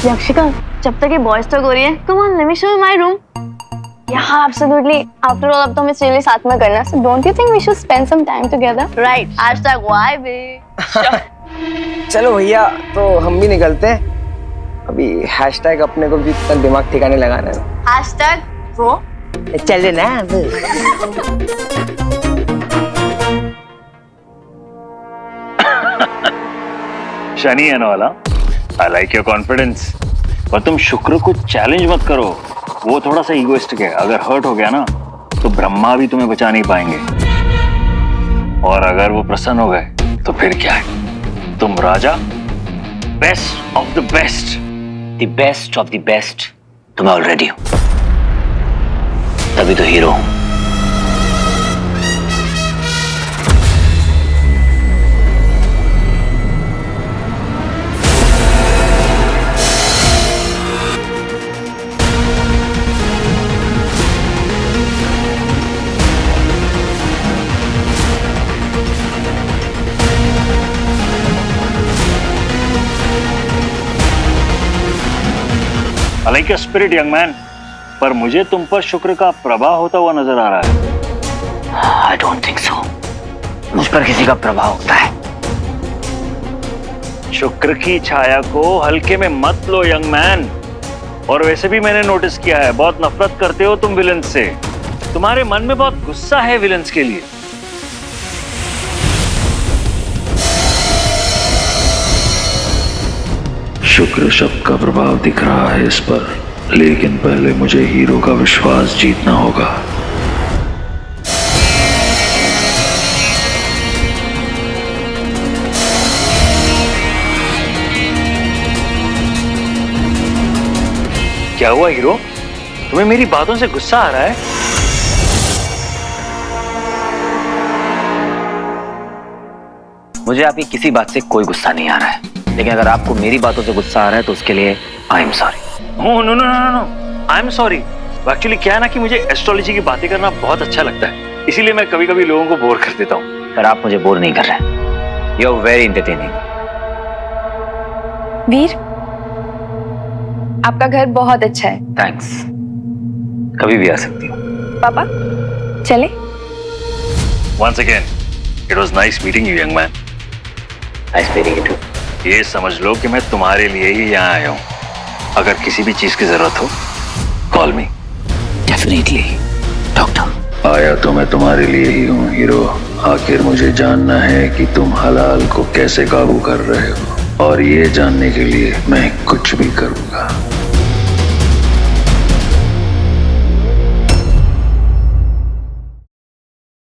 यक्षिका, जब तक ये बॉयज टॉक हो रही है, come on let me show you my room. Yeah, absolutely. After all, अब तो हमें चलिए साथ में करना है. So don't you think we should spend some time together? Right. #why babe. चलो भैया, तो हम भी निकलते हैं। अभी हैशटैग अपने को भी इतना दिमाग ठिकाने लगाना है। #bro. चले ना। शनि है ना वाला। आई लाइक योर कॉन्फिडेंस, पर तुम शुक्र को चैलेंज मत करो, वो थोड़ा सा इगोइस्टिक है। अगर हर्ट हो गया ना तो ब्रह्मा भी तुम्हें बचा नहीं पाएंगे, और अगर वो प्रसन्न हो गए तो फिर क्या है, तुम राजा, best of the best. The best of the best तो मैं ऑलरेडी हूं, तभी तो हीरो हूं। I like your spirit, young man, पर मुझे तुम पर शुक्र का प्रभाव होता हुआ नजर आ रहा है। I don't think so. मुझ पर किसी का प्रभाव होता है। शुक्र की छाया को हल्के में मत लो, यंग मैन। और वैसे भी मैंने नोटिस किया है, बहुत नफरत करते हो तुम विलन्स से। तुम्हारे मन में बहुत गुस्सा है विलन्स के लिए। शुक्र शब्द का प्रभाव दिख रहा है इस पर, लेकिन पहले मुझे हीरो का विश्वास जीतना होगा। क्या हुआ हीरो, तुम्हें मेरी बातों से गुस्सा आ रहा है? मुझे आपकी किसी बात से कोई गुस्सा नहीं आ रहा है, लेकिन अगर आपको मेरी बातों से गुस्सा आ रहा है तो उसके लिए I am sorry. No no no no no, I am sorry. Actually क्या है ना कि मुझे एस्ट्रोलॉजी की बातें करना बहुत अच्छा लगता है, इसीलिए मैं कभी कभी लोगों को बोर कर देता हूँ। पर आप मुझे बोर नहीं कर रहे, यू आर वेरी एंटरटेनिंग। वीर, आपका घर बहुत अच्छा है। थैंक्स, कभी भी आ सकती हूँ। पापा चले। Once again, it was nice meeting you, young man. Nice meeting you too. ये समझ लो कि मैं तुम्हारे लिए ही यहाँ आया हूँ। अगर किसी भी चीज की जरूरत हो, कॉल मी। Definitely, doctor. आया तो मैं तुम्हारे लिए ही हूँ हीरो। आखिर मुझे जानना है कि तुम हलाल को कैसे काबू कर रहे हो, और ये जानने के लिए मैं कुछ भी करूँगा।